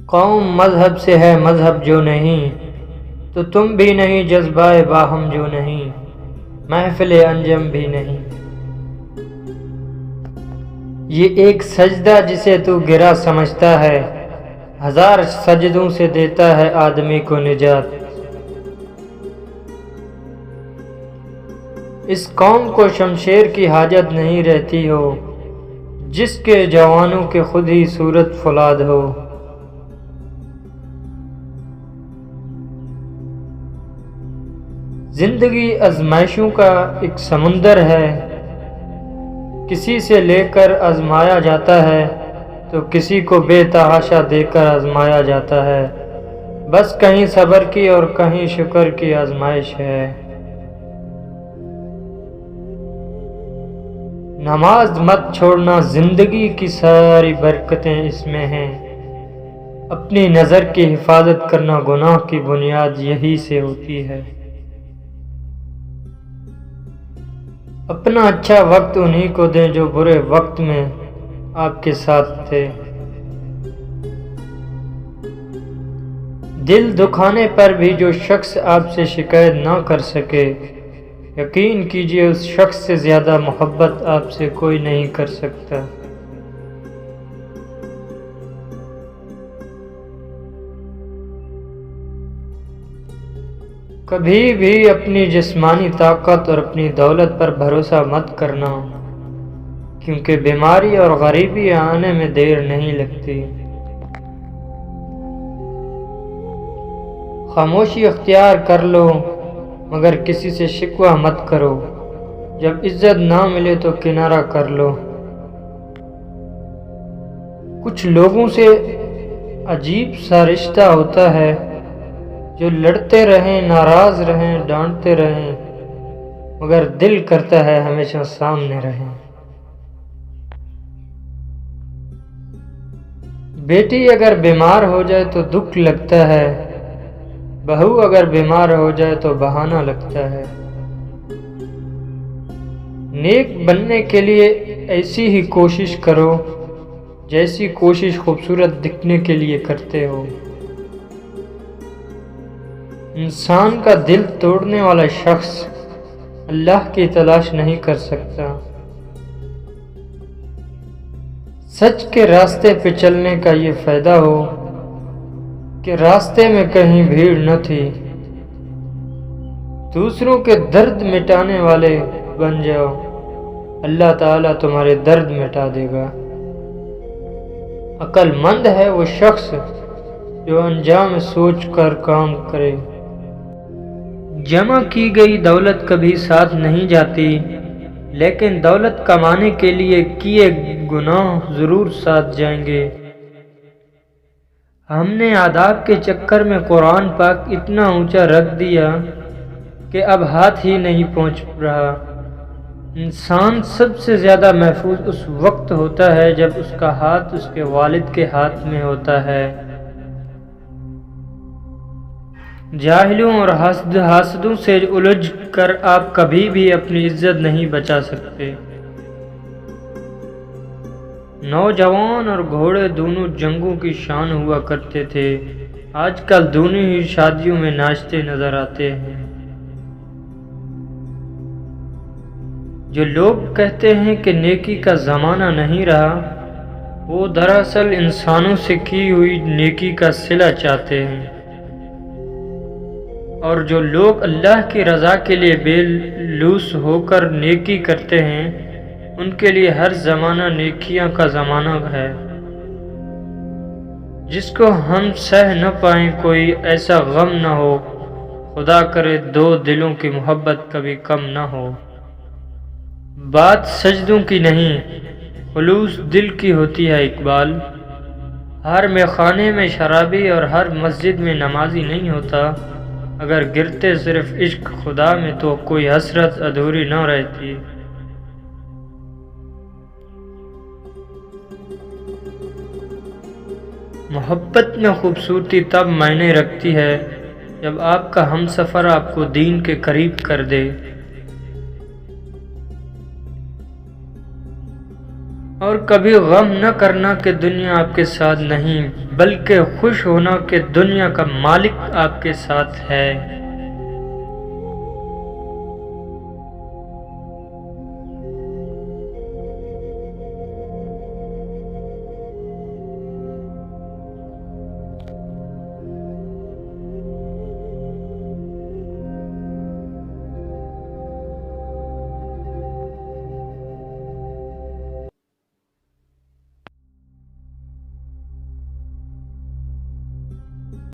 قوم مذہب سے ہے مذہب جو نہیں، تو تم بھی نہیں جذبہ باہم جو نہیں، محفل انجم بھی نہیں۔ یہ ایک سجدہ جسے تو گرا سمجھتا ہے، ہزار سجدوں سے دیتا ہے آدمی کو نجات۔ اس قوم کو شمشیر کی حاجت نہیں رہتی ہو، جس کے جوانوں کے خود ہی صورت فولاد ہو۔ زندگی آزمائشوں کا ایک سمندر ہے، کسی سے لے کر آزمایا جاتا ہے تو کسی کو بے تحاشا دے کر آزمایا جاتا ہے، بس کہیں صبر کی اور کہیں شکر کی آزمائش ہے۔ نماز مت چھوڑنا، زندگی کی ساری برکتیں اس میں ہیں، اپنی نظر کی حفاظت کرنا گناہ کی بنیاد یہی سے ہوتی ہے۔ اپنا اچھا وقت انہی کو دیں جو برے وقت میں آپ کے ساتھ تھے۔ دل دکھانے پر بھی جو شخص آپ سے شکایت نہ کر سکے، یقین کیجئے اس شخص سے زیادہ محبت آپ سے کوئی نہیں کر سکتا۔ کبھی بھی اپنی جسمانی طاقت اور اپنی دولت پر بھروسہ مت کرنا، کیونکہ بیماری اور غریبی آنے میں دیر نہیں لگتی۔ خاموشی اختیار کر لو، مگر کسی سے شکوہ مت کرو، جب عزت نہ ملے تو کنارہ کر لو۔ کچھ لوگوں سے عجیب سا رشتہ ہوتا ہے، جو لڑتے رہیں، ناراض رہیں، ڈانٹتے رہیں، مگر دل کرتا ہے ہمیشہ سامنے رہیں۔ بیٹی اگر بیمار ہو جائے تو دکھ لگتا ہے، بہو اگر بیمار ہو جائے تو بہانہ لگتا ہے۔ نیک بننے کے لیے ایسی ہی کوشش کرو جیسی کوشش خوبصورت دکھنے کے لیے کرتے ہو۔ انسان کا دل توڑنے والا شخص اللہ کی تلاش نہیں کر سکتا۔ سچ کے راستے پہ چلنے کا یہ فائدہ ہو کہ راستے میں کہیں بھیڑ نہ تھی۔ دوسروں کے درد مٹانے والے بن جاؤ، اللہ تعالیٰ تمہارے درد مٹا دے گا۔ عقل مند ہے وہ شخص جو انجام سوچ کر کام کرے۔ جمع کی گئی دولت کبھی ساتھ نہیں جاتی، لیکن دولت کمانے کے لیے کیے گناہ ضرور ساتھ جائیں گے۔ ہم نے آداب کے چکر میں قرآن پاک اتنا اونچا رکھ دیا کہ اب ہاتھ ہی نہیں پہنچ رہا۔ انسان سب سے زیادہ محفوظ اس وقت ہوتا ہے جب اس کا ہاتھ اس کے والد کے ہاتھ میں ہوتا ہے۔ جاہلوں اور حاسدوں سے الجھ کر آپ کبھی بھی اپنی عزت نہیں بچا سکتے۔ نوجوان اور گھوڑے دونوں جنگوں کی شان ہوا کرتے تھے، آج کل دونوں ہی شادیوں میں ناچتے نظر آتے ہیں۔ جو لوگ کہتے ہیں کہ نیکی کا زمانہ نہیں رہا، وہ دراصل انسانوں سے کی ہوئی نیکی کا صلہ چاہتے ہیں۔ اور جو لوگ اللہ کی رضا کے لیے بے لوث ہو کر نیکی کرتے ہیں، ان کے لیے ہر زمانہ نیکیاں کا زمانہ ہے۔ جس کو ہم سہ نہ پائیں کوئی ایسا غم نہ ہو، خدا کرے دو دلوں کی محبت کبھی کم نہ ہو۔ بات سجدوں کی نہیں، خلوص دل کی ہوتی ہے اقبال۔ ہر میخانے میں شرابی اور ہر مسجد میں نمازی نہیں ہوتا۔ اگر گرتے صرف عشق خدا میں تو کوئی حسرت ادھوری نہ رہتی۔ محبت میں خوبصورتی تب معنی رکھتی ہے جب آپ کا ہمسفر آپ کو دین کے قریب کر دے۔ اور کبھی غم نہ کرنا کہ دنیا آپ کے ساتھ نہیں، بلکہ خوش ہونا کہ دنیا کا مالک آپ کے ساتھ ہے۔